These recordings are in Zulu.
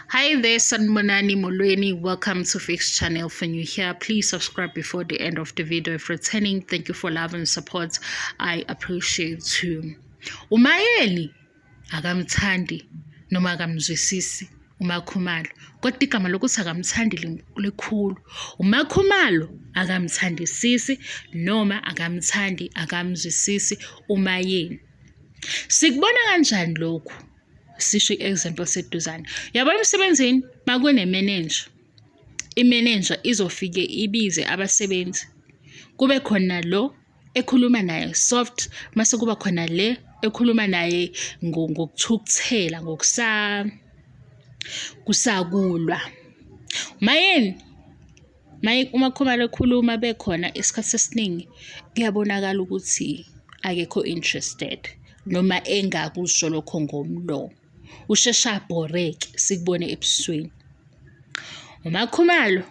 Hi there, Sanmonani Molweni. Welcome to Fix Channel. For you here, please subscribe before the end of the video. If returning, thank you for love and support. I appreciate you. Umayeni akamthandi noma akamzwisisi uMakhumalo. Kodwa igama lokuthi akamthandi likhulu. uMakhumalo akamthandisisi noma akamthandi akamzwisisi uMayeni. Sikubona kanjani lokhu? Sisho example seduzane. Yabona emsebenzini makune manager. I-manager izofike ibize abasebenzi. Kube khona lo ekhuluma naye soft, mase kuba khona le ekhuluma naye ngokuthukuthela, kusakulwa. Mayeni uMakhumalo ekhuluma bekhona isikhathi esiningi kuyabonakala ukuthi akekho interested noma engakusho lokho ngomlomo. Ushesha bhoreke sikubone ebusweni. uMakhumalo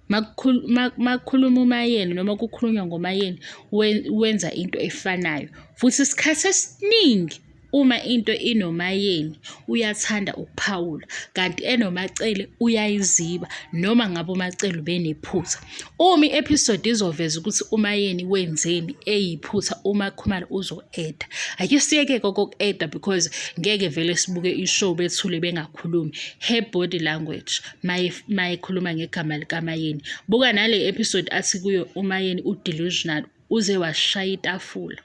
makukhuluma uMayeni noma kukhulunywa ngoMayeni wenza into efanayo. Futhi isikhathi esiningi uma into inoMayeni uyathanda ukuphawula, kanti enoMacele uyayiziba noma ngabe uMacele benephutha. Uma i-episode izoveza ukuthi uMayeni wenzeni eyiphutha, uMakhumalo uzo-eda. Ake siyeke koku-eda because ngeke vele sibuke ishow bethule bengakhulumi. Her body language mayekhuluma ngegama likaMayeni. Buka nale episode athi kuyo uMayeni delusional uze washaya itafula.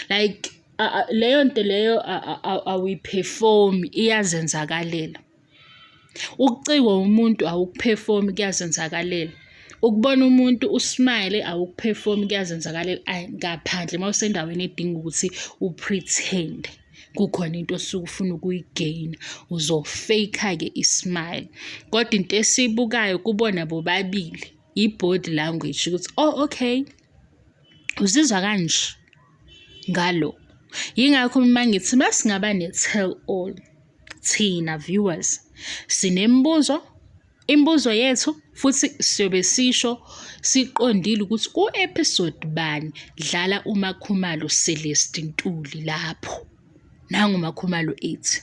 Like leyo nto leyo awiperform, iyazenzakalela. Ukucikwa umuntu awukuperform, kuyazenzakalela. Ukubona umuntu usmile awukuperform, kuyazenzakalela. Ngaphandle mawusendaweni edinga ukuthi upretend kukhona into osuke ufuna ukuyigain, uzofake ke ismile. Kodwa into esibukayo kubona bobabili i-body language ukuthi okay, uzizwa kanje ngalo. Yingakho mina ngithi masingaba ne-tell all, thina viewers sinembuzo, imbuzo yethu futhi siyobe sisho siqondile ukuthi ku-episode bani dlala uMakhumalo Celeste Ntuli lapho. Nangu uMakhumalo ethi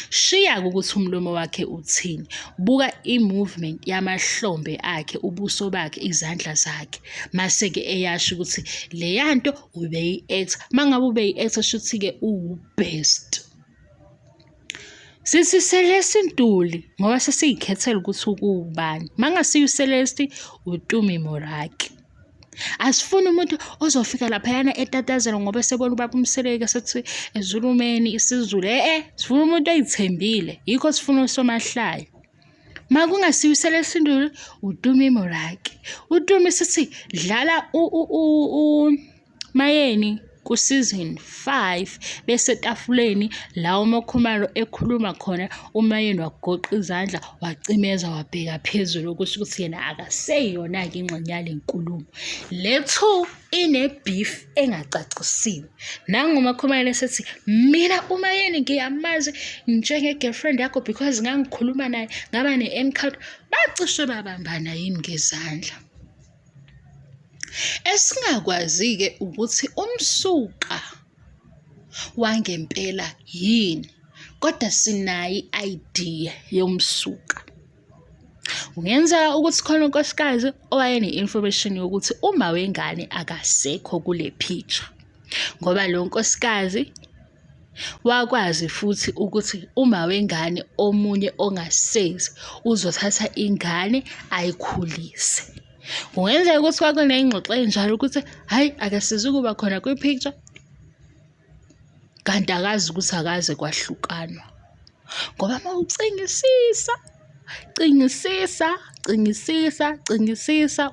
shiya ukuthi umlomo wakhe uthini. Buka i-movement yamahlombe akhe, ubuso bakhe, izandla zakhe. Mase ke eyasho ukuthi le yanto ubeyi-actor. Mangabe ubeyi-actor shuthi ke uwubest. Sithi Celeste Ntuli ngoba sesiyikhethela ukuthi ukubani. Mangasiyo Celeste uTumi Morake. Asifuna umuntu ozofika laphayana etatazela ngoba sebona ubaba umseleke sethi ezulumeni isiZulu. Sifuna umuntu oyithembile. Yikho sifuna uSomahlaya. Makungasiyo Celeste Ntuli uTumi Morake. uTumi sithi dlala Mayeni ku season 5 bese tafuleni la uMakhumalo ekhuluma khona uMayeni wagoqa izandla wacimeza wabheka phezulu ukuthi yena akaseyona ke ingxenyana lenkulumo. Lethu ine beef engacacisiwe. Nangu uMakhumalo sethi mina uMayeni ngiyamazi njenge girlfriend yakho because ngangikhuluma naye ngaba ne-encounter. Bacishe babambana yini ngezandla. Esingakwazi-ke ukuthi umsuka wangempela yini, kodwa sinayi idea yomsuka. Ungenzeka ukuthi khona unkosikazi owayene-information yokuthi uma wengane akasekho kule picture, ngoba lo nkosikazi wakwazi futhi ukuthi uma wengane omunye ongasezi uzothatha ingane ayikhulise. Kungenzeka ukuthi kwakuneyingxoxo enjalo ukuthi hayi akasizi ukuba khona kwi-picture, kanti akazi ukuthi akaze kwahlukanwa. Ngoba mawucingisisa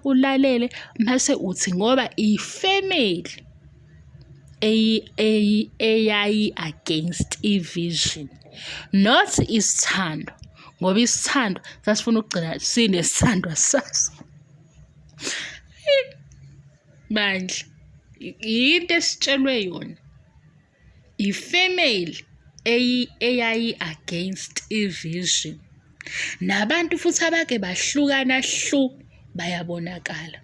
ulalele mase uthi ngoba ifamily eyayi against ivision, not isithando, ngoba isithando sasifuna ukugcina sinesithandwa saso. Bandla into esitshelwe yona ifamily eyayi against ivision, nabantu futhi abake bahlukana bayabonakala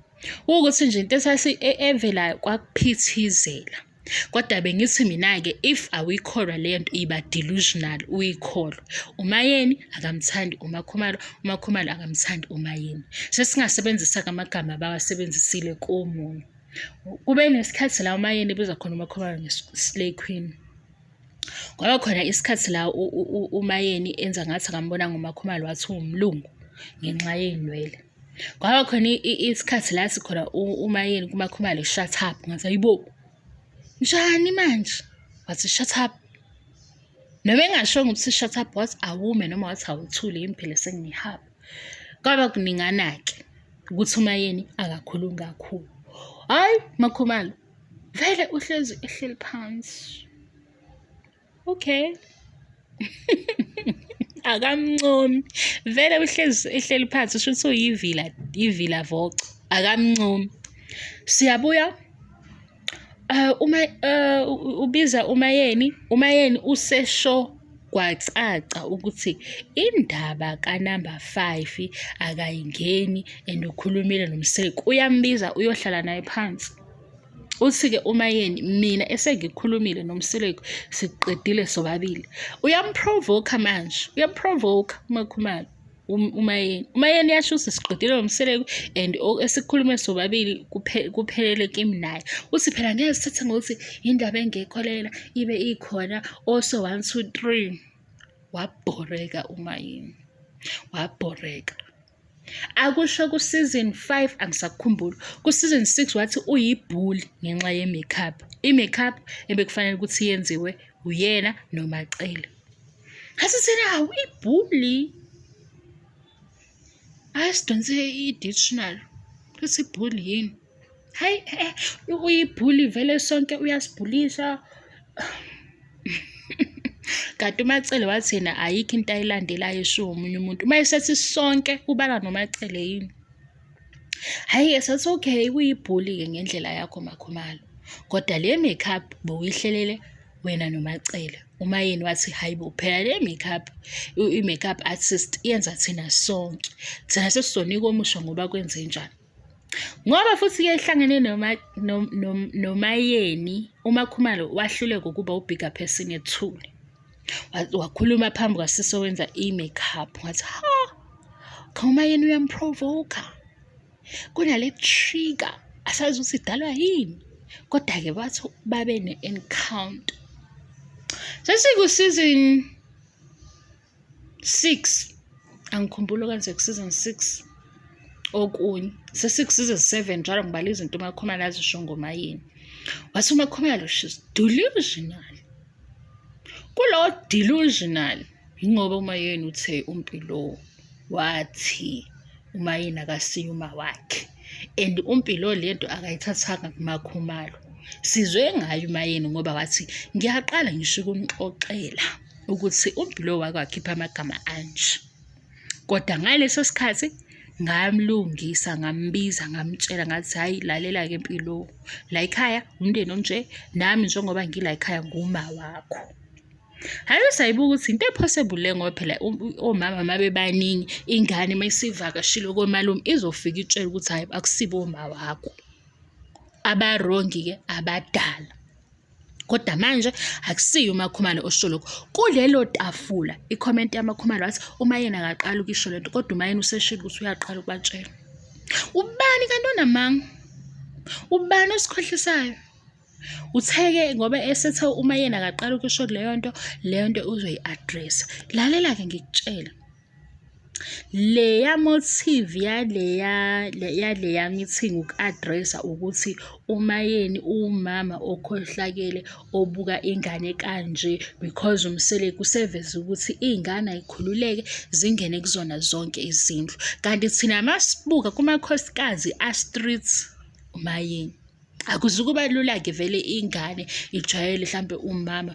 ukuthi nje into esasi evela kwakuphithizela Kodwa bengithi mina-ke if awuyikholwa leyo nto iba delusional uyikholwa. Umayeni akamthandi uMakhumalo, uMakhumalo akamthandi umayeni. Sesingasebenzisa-ke amagama abawasebenzisile komunye. Kube nesikhathi la umayeni ebizwa khona uMakhumalo nge-slay queen. Kwaba khona isikhathi la umayeni enza ngathi akambonanga uMakhumalo wathi uwumlungu ngenxa yey'nwele. Kwaba khona isikhathi la sikhona umayeni kuMakhumalo shut up ngathi hayibo. Njani manje? Wathi shut up. Noma engashongo ukuthi shut up wathi awume noma wathi awuthule yimi phela sengihaba. Kwaba kuningana-ke ukuthi umayeni akakhulumi kakhulu. Hayi Makhumalo vele uhlezi ehleli phansi. Okay. Akamncomi. Vele uhlezi ehleli phansi shuthi uyivila voco. Akamncomi. Siyabuya ubiza umayeni usesho kwacaca ukuthi indaba ka-number 5 akayingeni and ukhulumile noMseleki. Uyambiza uyohlala naye phansi. Uthi-ke umayeni mina esengikhulumile noMseleki siqedile sobabili. Uyamprovoke manje. Uyamprovoke uMakhumalo. Umayeni yasho ukuthi siqedile noMseleki and esikhulume sobabili kuphelele kimi naye. Uthi phela ngeke sithathe ngokuthi indaba engekholela ibe ikhona also 1 2 3. Wabhoreka umayeni. Wabhoreka. Akusho ku season 5 angisakukhumbuli. Ku season 6 wathi uyibhuli ngenxa ye-makeup. I-makeup ebekufanele ukuthi yenziwe uyena noMacele. Hathi thina uyibhuli. Ayisidonse i-dictionary. Kuthi ibhuli yini? Hayi uyibhuli vele sonke uyasibhulisa. Kanti uMacele wathi yena ayikho into ayilandelayo esho omunye umuntu. Mayisethi sonke ubala noMacele yini? Hayi sathi okay uyibhuli-ke ngendlela yakho Makhumalo. Kodwa le makeup bowuyihlelele wena noMacele. Umayeni wathi hayibo phela le makeup i-makeup artist yenza thina sonke. Thina sesizonika omusha ngoba kwenze njani. Ngoba futhi-ke ehlangene nomayeni uMakhumalo wahluleka ukuba ubigger person ethule. Wakhuluma phambi kwasise wenza i-makeup wathi umayeni uyamprovoke. Kunale trigger asazi ukuthi idalwa yini. Kodwa-ke bathi babe ne-encounter. Sesiku season 6 angikhumbula kanze ku season 6 okunye. Sesiku season 7 njalo ngibala izinto uMakhumalo azisho ngomayeni. Wathi uMakhumalo she's delusional. Kulo delusional ingoba umayeni uthe umpilo wathi umayeni akasiyuma wakhe and umpilo lento akayithathanga kuMakhumalo. Sizwe ngayo umayeni ngoba wathi ngiyaqala ngisho ukunixoxela ukuthi umpilo wakhe wakhipha amagama anje. Kodwa ngaleso sikhathi ngamlungisa ngambiza ngamtshela ngathi hayi lalela ke impilo la ekhaya umndeni onje nami njengoba ngila ekhaya nguma wakho. Hayi sayibuka ukuthi into possible le ngoba phela omama mabebaningi ingane mayisivakashile komalume izofika itshela ukuthi hayi akusibo oma wakho. Abarongi ke abadala. Kodwa manje akusiyo uMakhumalo osho lokho. Kulelo tafula i-comment yaMakhumalo wathi umayeni akaqala ukisho lento kodwa umayeni useshilo ukuthi uyaqala ukubatshela. Ubani kanti onamanga? Ubani osikhohlisayo? Utheke ngoba esethe umayeni akaqala ukisho leyo nto uzoyi-address. Lalela-ke ngikutshela. Leya motive yaleya meeting uku-addressa ukuthi umayeni umama okhohlakele obuka ingane kanje because uMseleki useveza ukuthi ingane ayikhululeke zingene kuzona zonke izindlu. Kanti thina masibuka kumakhosikazi a-streets umayeni. Akuzukuba lula-ke vele ingane ijwayele mhlambe umama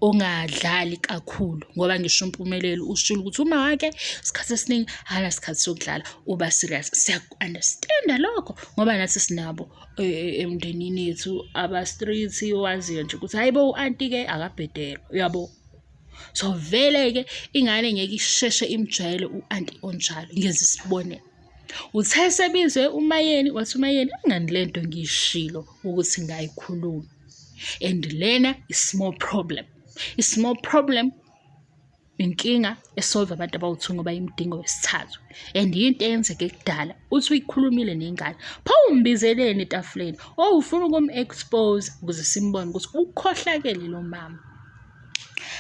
ongadlali kakhulu ngoba ngisho umpumelelo ushilo ukuthi uma wake isikhathi esiningi hala isikhathi sokudlala uba serious. Siya-understanda lokho ngoba nathi sinabo emndenini yethu aba-streets owaziyo nje ukuthi hayibo u-anti-ke akabhedela uyabo. So vele-ke ingane ngeke isheshe imjwayele u-anti onjalo ngenza isibonelo. Uthe sebizwe uMayeni, wathi uMayeni angani lento ngiyishilo ukuthi ngayikhuluma. And lena i-small problem. I-small problem inkinga esolve abantu abawu-2 ngoba imidingo wesithathu. And yinto eyenzeke kudala. Uthi uyikhulumile nengane. Phawumbizeleni etafuleni. Ufuna ukum-expose ukuze simbone ukuthi ukhohlakele lo mama.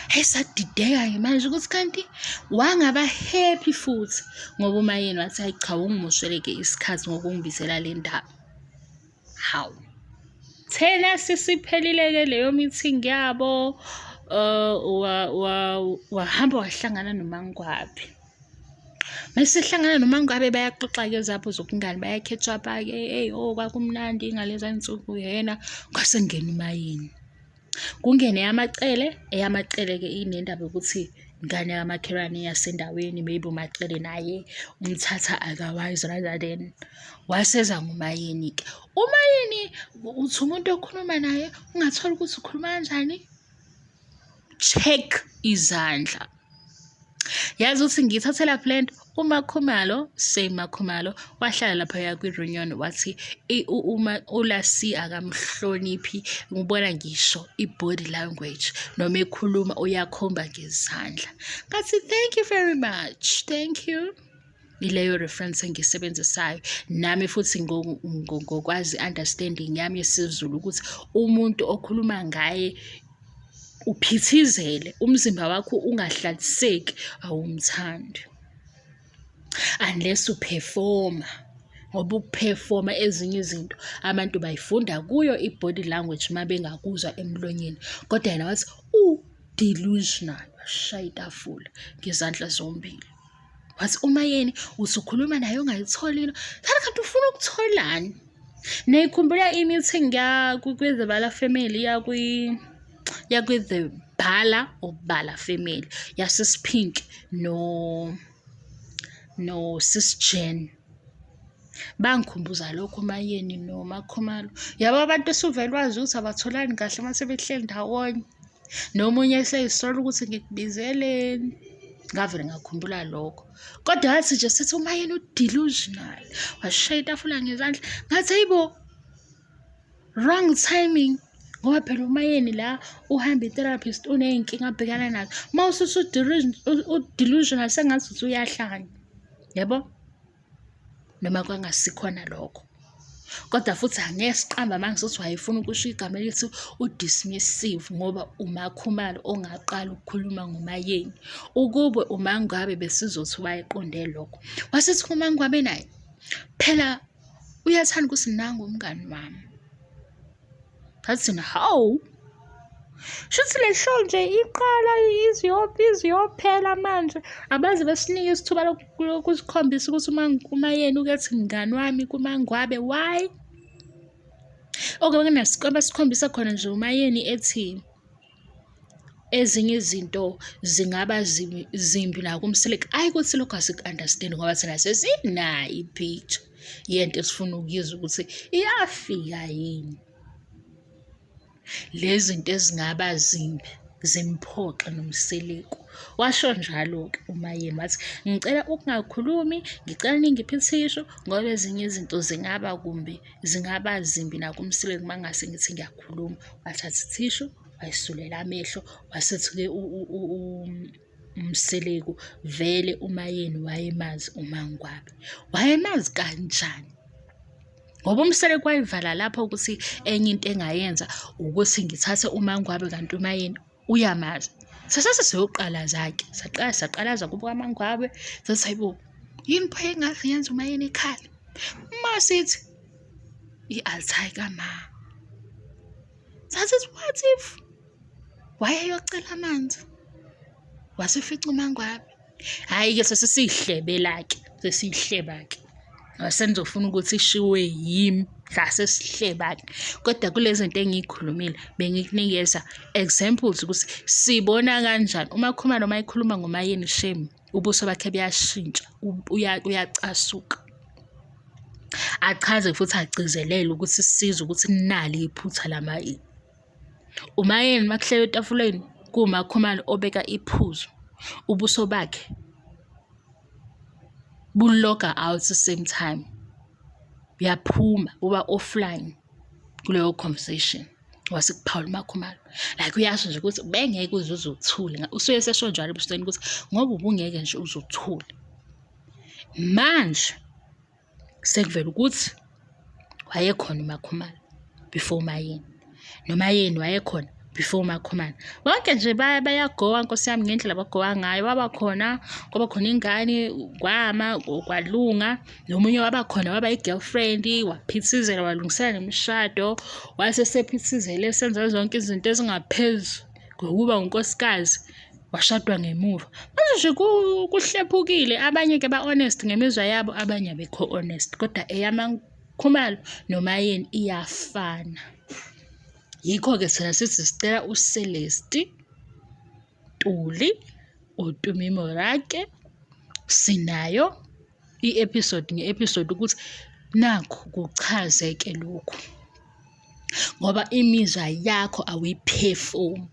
Hayi sadideka-ke manje ukuthi kanti wangaba happy futhi ngoba uMayeni wathi hayi cha ungimosheleke isikhathi ngokungibizela le ndaba. Hawu. Thena sisiphelile-ke leyo meeting yabo. Wahamba wahlangana noMangwabi. Masihlangana noMangwabi bayaxoxa-ke zapho zokungani bayakhetha up-ke kwakumnandi ngaleza nsuku yena kwase ngena uMayeni. Kungene eyamacele-ke inendaba yokuthi ingane yamakhelwane yasendaweni maybe uMacele naye umthatha otherwise rather than waseza nguMayeni-ke. uMayeni uthi umuntu okhuluma naye ungathola ukuthi ukhuluma kanjani. Check izandla. Yazi ukuthi ngithathela plant uMakhumalo wahlala lapha kwi-reunion wathi uLasi akamhloniphi ngibona ngisho i-body language noma ekhuluma uyakhomba ngezandla. Ngathi thank you very much. Thank you. Ileyo reference engisebenzisayo nami futhi ngokwazi understanding yami yesiZulu ukuthi umuntu okhuluma ngaye uphithizele umzimba wakho ungahlaliseki awumthandi unless uperforma. Ngoba ukuperforma ezinye izinto abantu bayifunda kuyo i-body language mabengakuzwa emlonyeni. Kodwa yena wathi delusional washaya itafula ngezandla zombili. Wathi uMayeni usukhuluma naye ungayitholi lo. Kanti ufuna ukutholani? Nayikhumbula i-meeting kwi-The Bala family the Bala family yasis Pink no Sis Jen. Bangikhumbuza lokho uMayeni noMakhumalo. Yabo abantu esuvelwazi ukuthi abatholani kahle mase behleli ndawonye. Nomunye eseyisola ukuthi ngikubizeleni. Ngavele ngakhumbula lokho. Kodwa wathi nje sithi uMayeni delusional. Washaya itafula ngezandla. Ngathi hayibo wrong timing. Ngoba phela uMayeni la uhamba i-therapist uneyinkinga abhekana nazo. Mawusuthi delusional sengathi uthi uyahlanya. Yabo? Noma kwangasikhona lokho. Kodwa futhi angeke siqamba manje ukuthi wayefuna ukusho igama elithi udismissive ngoba uMakhumalo ongaqala ukukhuluma ngoMayeni. Ukube uMangwabe besizothi wayeqonde lokho. Wasithi uMangwabe naye phela uyathanda ukuthi nangu umngani wami. Ngathi how? Shuthi le show nje iqala iziyophela manje. Abaze besinike isithuba lokusikhombisa ukuthi uMayeni ukethi mngani wami kuMangwabe. Why? Kunasikaba sikhombisa khona nje uMayeni ethi ezinye izinto zingaba zimbi na kumseleka. Ayi ukuthi lokho asik-understand ngoba thina sesinayo i-picture yento esifuna ukuyizwa ukuthi iyafika yini. Lezi zinto ezingaba zimbi zimphoqa nomseleko. Washo njalo-ke uMayeni wathi ngicela ukungakhulumi, ngicela ningiphe ithishu ngoba ezinye izinto zingaba zimbi nakumseleko mangase ngithi ngiyakhuluma. Wathatha ithishu wayisulela amehlo wasethi-ke umseleko vele uMayeni wayemazi uMangwabe. Wayemazi kanjani? Ngoba umseleko wayivala lapho ukuthi enye into engayenza ukuthi ngithathe uMangwabe kanti uMayeni uyamazi. Sasase siyoqala zakhe. Saqalaza kubo kaMangwabe. Sathi hayibo yini pho engaze yenza uMayeni ekhaya? Masithi i-Alzheimer ma. Sathi what if wayeyocela amanzi? Wasefica uMangwabe. Hayi-ke sesihlebela-ke. Sesihleba-ke. Wasenzofuna ukuthi ishiwe yimi sasihleba-ke. Kodwa kulezi zinto engiyikhulumile bengikunikeza examples ukuthi sibona kanjani uMakhumalo mayikhuluma ngoMayeni shame ubuso bakhe buyashintsha uyacasuka. Achaze futhi agcizelele ukuthi sisize ukuthi nali iphutha laMayeni. uMayeni makuhlelo etafuleni kuMakhumalo obeka iphuzu ubuso bakhe bu-logger out same time. Uyaphuma uba offline kuleyo conversation wasekuPaul Makhumalo. Like uyasho nje ukuthi bengeke uze uthule. Usuke sesho njalo ebusweni ukuthi ngoba ubungeke nje uze uthule. Manje sekuvela ukuthi wayekhona uMakhumalo before uMayeni. NoMayeni wayekhona before uMakhumalo. Bonke nje bayagowa Nkosi yami ngendlela abagowa ngayo. Waba khona ingane kwama kwalunga, nomunye waba khona waba i-girlfriend, waphithizela walungisela nemishado, wasesephithizela esenza zonke izinto ezingaphezu ngokuba unkosikazi, washadwa ngemuva. Manje nje kuhlephukile, abanye ke ba-honest ngemizwa yabo, abanye abekho honest, kodwa eyaMakhumalo noMayeni iyafana. Yikho-ke thina sithi sicela uCeleste Ntuli uTumi Morake, sinayo i-episode nge-episode ukuthi nakho kuchazeke lokhu, ngoba imizwa yakho awuyiphefumi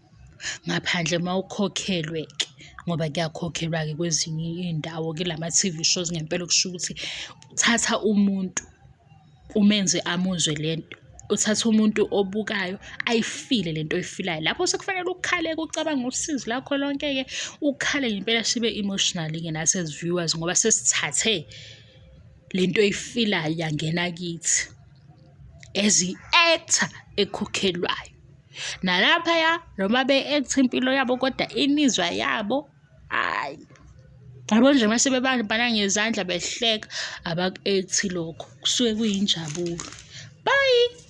ngaphandle mawukhokhelwe-ke, ngoba kuyakhokhelwa-ke kwezinye iy'ndawo kulama-TV shows. Ngempela kusho ukuthi uthatha umuntu umenze amuzwe lento, uthatha umuntu obukayo ayifile lento oyifilayo. Lapho sekufanele ukhale-ke ucabange usizi lakho lonke-ke, ukhale ngempela sibe emotionally-ke nathi as viewers, ngoba sesithathe lento oyifilayo yangena kithi as i-actor ekhokhelwayo. Nalaphaya noma be-act impilo yabo kodwa imizwa yabo hayi. Yabo nje mase bebambana ngezandla behleka abaku-act lokho kusuke kuyinjabulo. Bye.